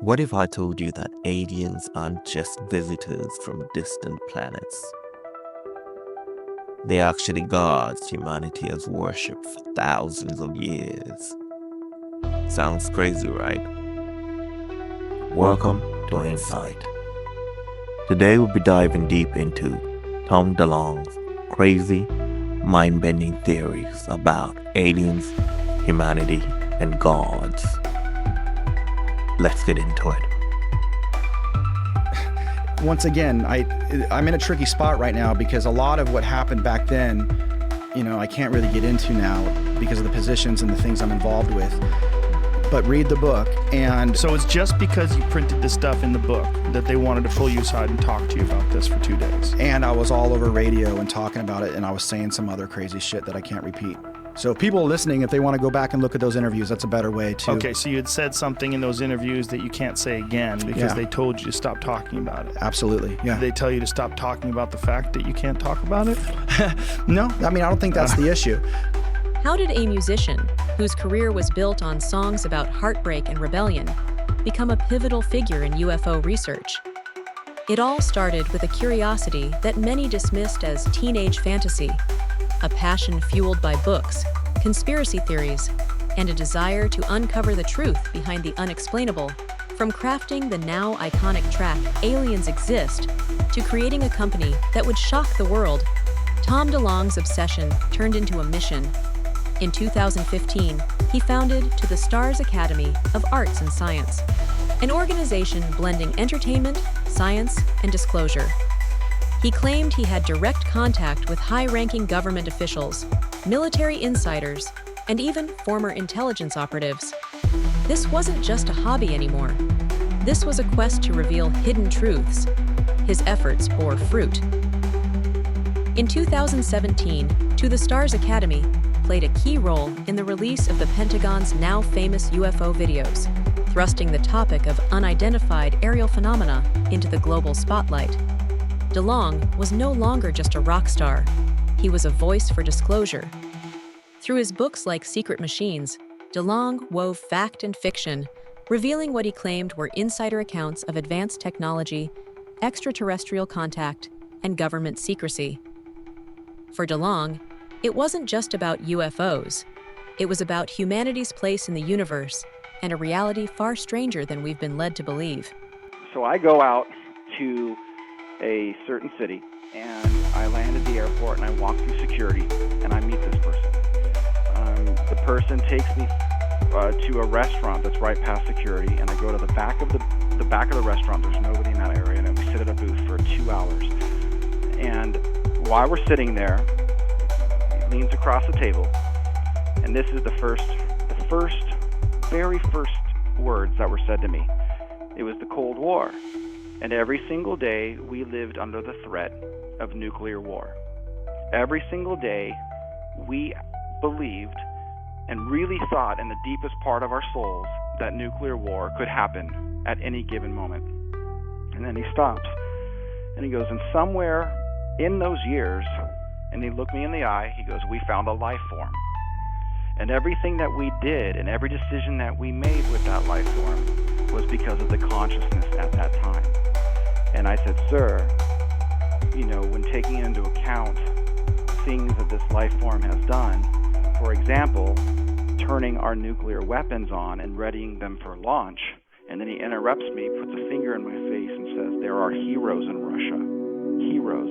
What if I told you that aliens aren't just visitors from distant planets? They're actually gods humanity has worshipped for thousands of years. Sounds crazy, right? Welcome to Insight. Today we'll be diving deep into Tom DeLonge's crazy, mind-bending theories about aliens, humanity, and gods. Let's get into it. Once again, I'm in a tricky spot right now because a lot of what happened back then, I can't really get into now because of the positions and the things I'm involved with. But read the book, and So it's just because you printed this stuff in the book that they wanted to pull you aside and talk to you about this for 2 days. and I was all over radio and talking about it, and I was saying some other crazy shit that I can't repeat. So people listening, if they want to go back and look at those interviews, that's a better way to... Okay, so you had said something in those interviews that you can't say again because Yeah. they told you to stop talking about it. Absolutely, yeah. Did they tell you to stop talking about the fact that you can't talk about it? No, I don't think that's the issue. How did a musician, whose career was built on songs about heartbreak and rebellion, become a pivotal figure in UFO research? It all started with a curiosity that many dismissed as teenage fantasy, a passion fueled by books, conspiracy theories, and a desire to uncover the truth behind the unexplainable. From crafting the now iconic track Aliens Exist to creating a company that would shock the world, Tom DeLonge's obsession turned into a mission. In 2015, he founded To the Stars Academy of Arts and Science, an organization blending entertainment, science, and disclosure. He claimed he had direct contact with high-ranking government officials, military insiders, and even former intelligence operatives. This wasn't just a hobby anymore. This was a quest to reveal hidden truths. His efforts bore fruit. In 2017, To the Stars Academy played a key role in the release of the Pentagon's now famous UFO videos, thrusting the topic of unidentified aerial phenomena into the global spotlight. DeLonge was no longer just a rock star. He was a voice for disclosure. Through his books like Sekret Machines, DeLonge wove fact and fiction, revealing what he claimed were insider accounts of advanced technology, extraterrestrial contact, and government secrecy. For DeLonge, it wasn't just about UFOs. It was about humanity's place in the universe and a reality far stranger than we've been led to believe. So I go out to a certain city, and I land at the airport, and I walk through security, and I meet this person. The person takes me to a restaurant that's right past security, and I go to the back of the restaurant. There's nobody in that area, and we sit at a booth for 2 hours. And while we're sitting there, he leans across the table, and this is the very first words that were said to me. It was the Cold War. And every single day, we lived under the threat of nuclear war. Every single day, we believed and really thought in the deepest part of our souls that nuclear war could happen at any given moment. And then he stops, and he goes, and somewhere in those years, and he looked me in the eye, he goes, we found a life form. And everything that we did and every decision that we made with that life form was because of the consciousness at that time. And I said, sir, when taking into account things that this life form has done, for example, turning our nuclear weapons on and readying them for launch, and then he interrupts me, puts a finger in my face and says, there are heroes in Russia, heroes.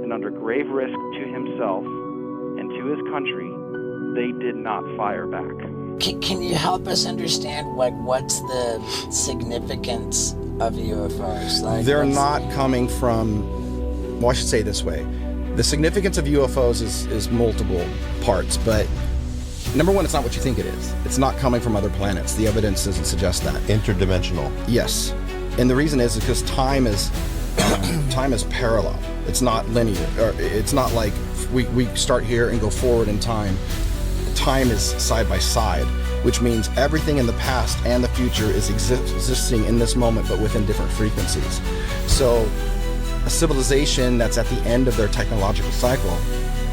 And under grave risk to himself and to his country, they did not fire back. Can you help us understand what's the significance of UFOs? They're not coming from, well, I should say it this way. The significance of UFOs is multiple parts, but number one, it's not what you think it is. It's not coming from other planets. The evidence doesn't suggest that. Interdimensional. Yes. And the reason is because time is parallel. It's not linear. Or it's not like we start here and go forward in time. Time is side by side, which means everything in the past and the future is existing in this moment, but within different frequencies. So a civilization that's at the end of their technological cycle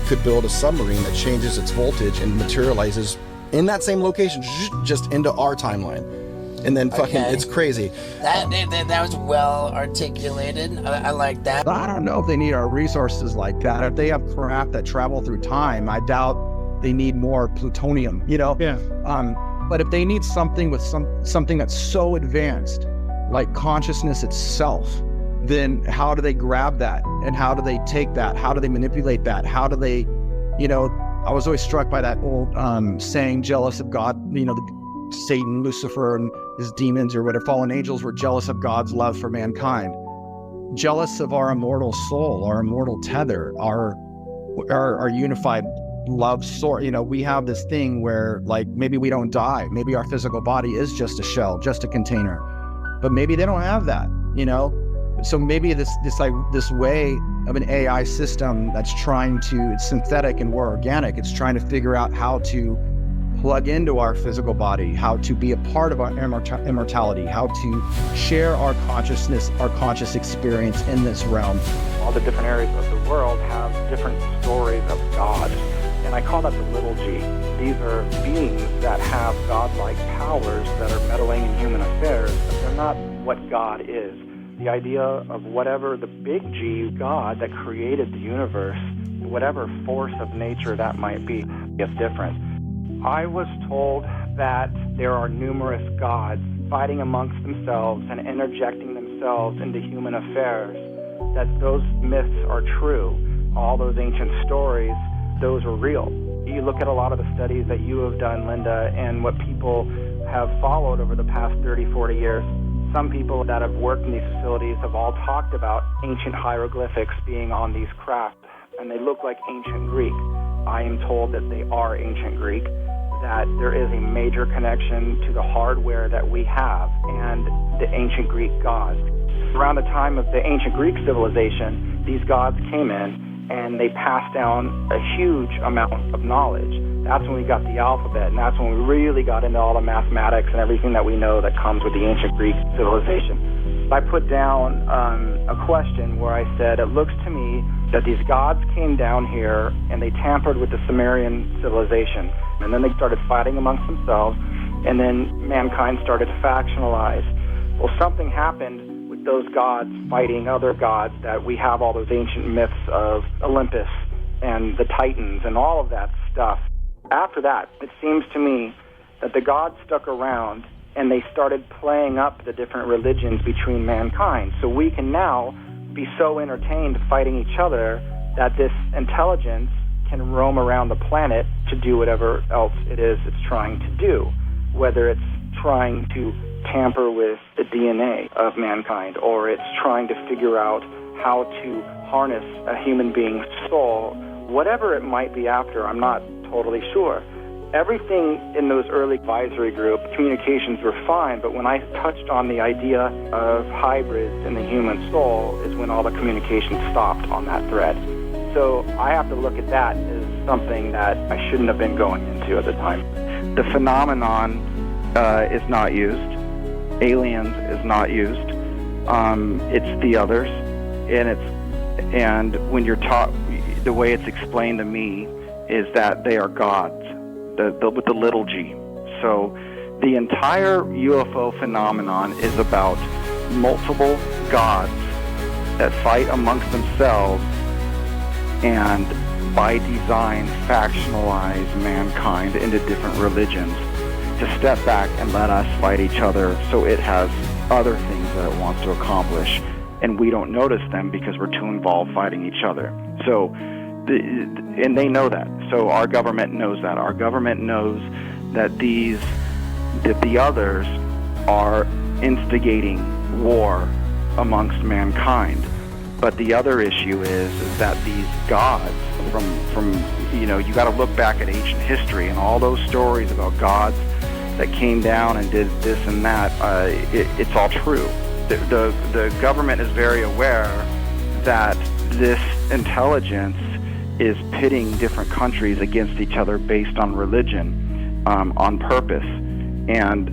could build a submarine that changes its voltage and materializes in that same location, just into our timeline. And then fucking, Okay. it's crazy. That was well articulated. I like that. I don't know if they need our resources like that. If they have craft that travel through time, I doubt they need more plutonium, you know? Yeah. But if they need something with something that's so advanced, like consciousness itself, then how do they grab that? And how do they take that? How do they manipulate that? How do they, you know, I was always struck by that old saying, jealous of God, you know, Satan, Lucifer, and his demons or whatever, fallen angels were jealous of God's love for mankind. Jealous of our immortal soul, our immortal tether, our unified love source. You know, we have this thing where, like, maybe we don't die. Maybe our physical body is just a shell, just a container. But maybe they don't have that, you know? So maybe this way of an AI system that's trying to, it's synthetic and more organic. It's trying to figure out how to plug into our physical body, how to be a part of our immortality, how to share our consciousness, our conscious experience in this realm. All the different areas of the world have different stories of God, and I call that the little g. These are beings that have godlike powers that are meddling in human affairs, but they're not what God is. The idea of whatever the big G, God, that created the universe, whatever force of nature that might be, is different. I was told that there are numerous gods fighting amongst themselves and interjecting themselves into human affairs, that those myths are true. All those ancient stories, those are real. You look at a lot of the studies that you have done, Linda, and what people have followed over the past 30, 40 years. Some people that have worked in these facilities have all talked about ancient hieroglyphics being on these craft, and they look like ancient Greek. I am told that they are ancient Greek, that there is a major connection to the hardware that we have and the ancient Greek gods. Around the time of the ancient Greek civilization, these gods came in and they passed down a huge amount of knowledge. That's when we got the alphabet, and that's when we really got into all the mathematics and everything that we know that comes with the ancient Greek civilization. I put down a question where I said, it looks to me that these gods came down here and they tampered with the Sumerian civilization, and then they started fighting amongst themselves, and then mankind started to factionalize. Well, something happened with those gods fighting other gods, that we have all those ancient myths of Olympus and the Titans and all of that stuff. After that, it seems to me that the gods stuck around and they started playing up the different religions between mankind. So we can now be so entertained fighting each other that this intelligence can roam around the planet to do whatever else it is it's trying to do, whether it's trying to tamper with the DNA of mankind, or it's trying to figure out how to harness a human being's soul, whatever it might be after, I'm not totally sure. Everything in those early advisory group communications were fine, but when I touched on the idea of hybrids in the human soul is when all the communication stopped on that thread. So I have to look at that as something that I shouldn't have been going into at the time. The phenomenon is not used. Aliens is not used. It's the others, and when you're taught, the way it's explained to me is that they are gods, with the little g. So the entire UFO phenomenon is about multiple gods that fight amongst themselves and by design factionalize mankind into different religions to step back and let us fight each other, so it has other things that it wants to accomplish, and we don't notice them because we're too involved fighting each other. So and they know that. So our government knows that. Our government knows that the others are instigating war amongst mankind. But the other issue is that these gods, from you got to look back at ancient history and all those stories about gods that came down and did this and that. It's all true. The government is very aware that this intelligence is pitting different countries against each other based on religion, on purpose, and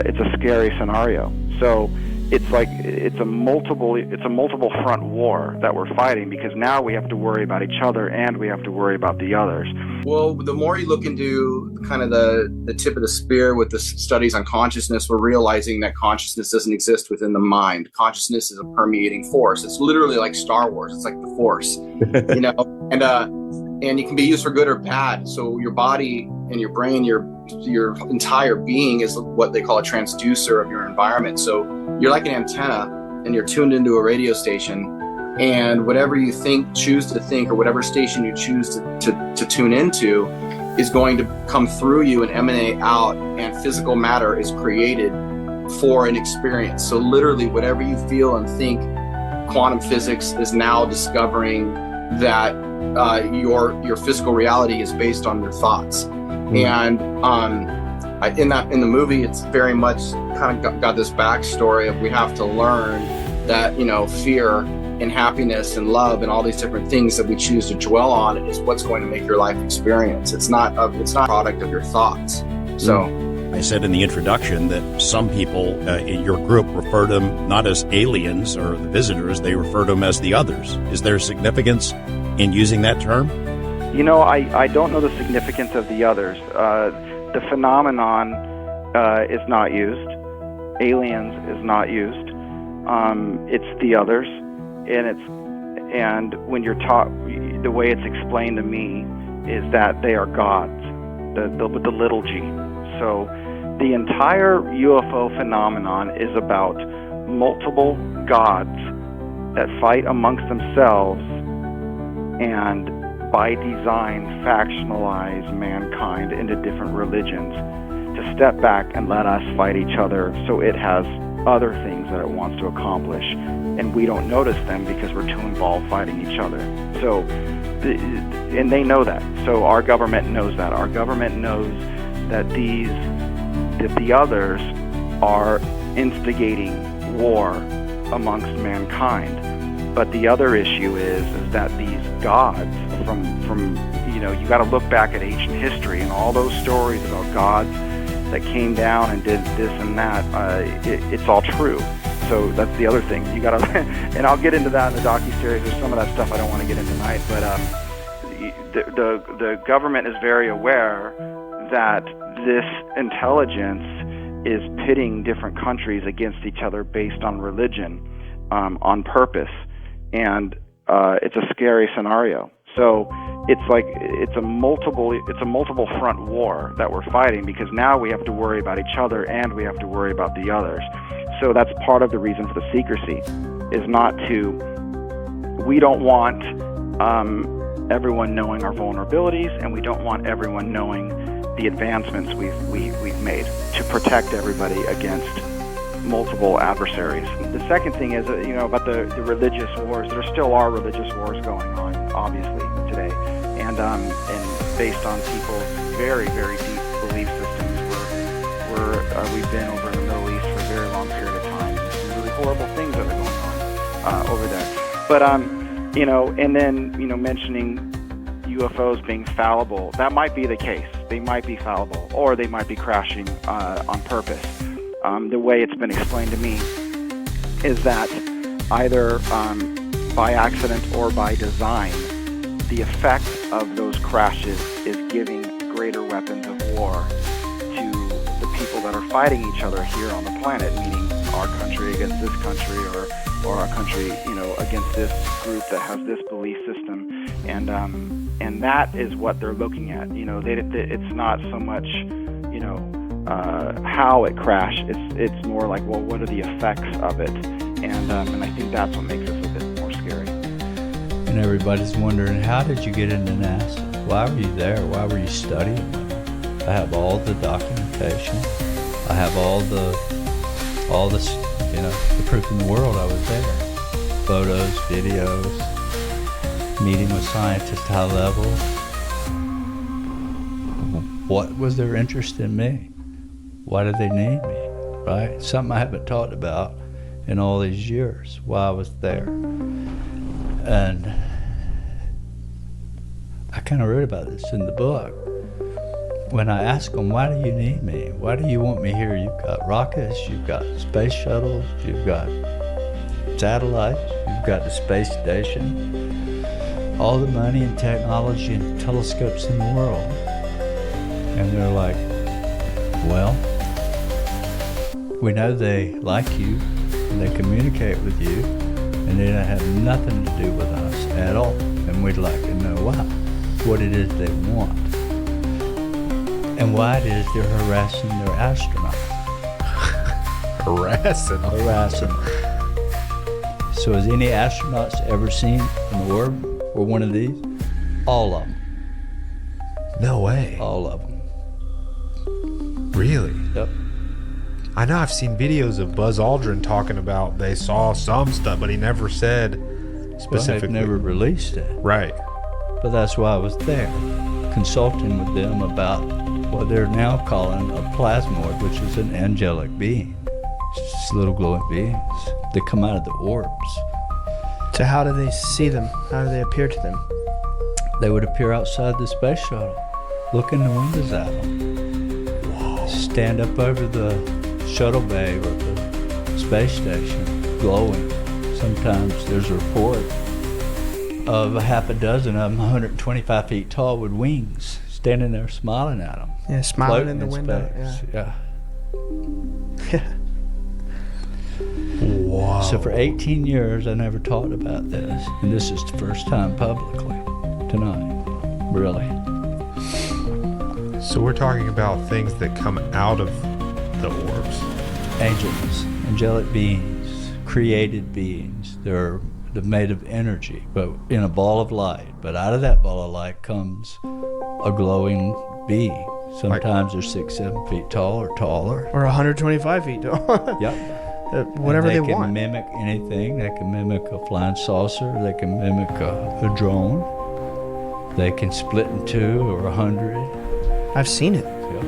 it's a scary scenario. So it's a multiple front war that we're fighting, because now we have to worry about each other and we have to worry about the others. Well, the more you look into kind of the tip of the spear with the studies on consciousness, we're realizing that consciousness doesn't exist within the mind. Consciousness is a permeating force. It's literally like Star Wars. It's like the Force, you know, and it can be used for good or bad. So your body and your brain, your entire being is what they call a transducer of your environment. So you're like an antenna and you're tuned into a radio station, and whatever you choose to think, or whatever station you choose to tune into is going to come through you and emanate out, and physical matter is created for an experience. So literally whatever you feel and think, quantum physics is now discovering that your physical reality is based on your thoughts. And in the movie, it's very much kind of got this backstory of we have to learn that, you know, fear and happiness and love and all these different things that we choose to dwell on is what's going to make your life experience. It's not a product of your thoughts. So I said in the introduction that some people in your group refer to them not as aliens or the visitors, they refer to them as the others. Is there significance in using that term? You know, I don't know the significance of the others. The phenomenon is not used. Aliens is not used. It's the others, and when you're taught, the way it's explained to me is that they are gods, with the little g. So the entire UFO phenomenon is about multiple gods that fight amongst themselves and by design factionalize mankind into different religions to step back and let us fight each other, so it has other things that it wants to accomplish, and we don't notice them because we're too involved fighting each other. So, and they know that. So our government knows that. Our government knows that the others are instigating war amongst mankind. But the other issue is that these gods from you got to look back at ancient history and all those stories about gods that came down and did this and that. It's all true. So that's the other thing. You got to, and I'll get into that in the docuseries. There's some of that stuff I don't want to get into tonight. But the government is very aware that this intelligence is pitting different countries against each other based on religion, on purpose, and it's a scary scenario. So it's a multiple front war that we're fighting, because now we have to worry about each other and we have to worry about the others. So that's part of the reason for the secrecy, is not to. We don't want everyone knowing our vulnerabilities, and we don't want everyone knowing the advancements we've made to protect everybody against multiple adversaries. The second thing is, about the religious wars. There still are religious wars going on, obviously, today, and based on people's very, very deep belief systems. We've been over in the Middle East for a very long period of time. There's some really horrible things that are going on over there. But and then mentioning UFOs being fallible. That might be the case. They might be fallible, or they might be crashing on purpose. The way it's been explained to me is that either by accident or by design, the effect of those crashes is giving greater weapons of war to the people that are fighting each other here on the planet, meaning our country against this country, or our country, against this group that has this belief system, and that is what they're looking at. It's not so much, how it crashed. It's more like, well, what are the effects of it? And I think that's what makes us a bit more scary. And everybody's wondering, how did you get into NASA? Why were you there? Why were you studying? I have all the documentation. I have all the proof in the world I was there. Photos, videos, meeting with scientists high level. What was their interest in me? Why did they need me, right? Something I haven't talked about in all these years, why I was there. And I kind of wrote about this in the book. when I ask them, why do you need me? Why do you want me here? You've got rockets, you've got space shuttles, you've got satellites, you've got the space station, all the money and technology and telescopes in the world. And they're like, well, we know they like you and they communicate with you and they don't have nothing to do with us at all. And we'd like to know why, what it is they want. And why it is they're harassing their astronauts. Harassing them. So has any astronauts ever seen an orb or one of these? All of them. No way. All of them. Really? Yep. I know I've seen videos of Buzz Aldrin talking about they saw some stuff, but he never said specifically. Well, they've never released it. Right. But that's why I was there, consulting with them about what they're now calling a plasmoid, which is an angelic being. It's just little glowing beings that come out of the orbs. So how do they see them? How do they appear to them? They would appear outside the space shuttle, look in the windows at them. Whoa. Stand up over the shuttle bay or the space station, glowing. Sometimes there's a report of a half a dozen of them, 125 feet tall, with wings, standing there smiling at them. Yeah, smiling in the window. Space. Yeah. Wow. So for 18 years, I never talked about this, and this is the first time publicly tonight, really. So we're talking about things that come out of the orbs. Angels, angelic beings, created beings. They're made of energy, but in a ball of light. But out of that ball of light comes a glowing being. Sometimes they're 6-7 feet tall or taller. Or 125 feet tall. Yep. Whatever they want. They can mimic anything. They can mimic a flying saucer. They can mimic a drone. They can split in 2 or 100. I've seen it. Yep.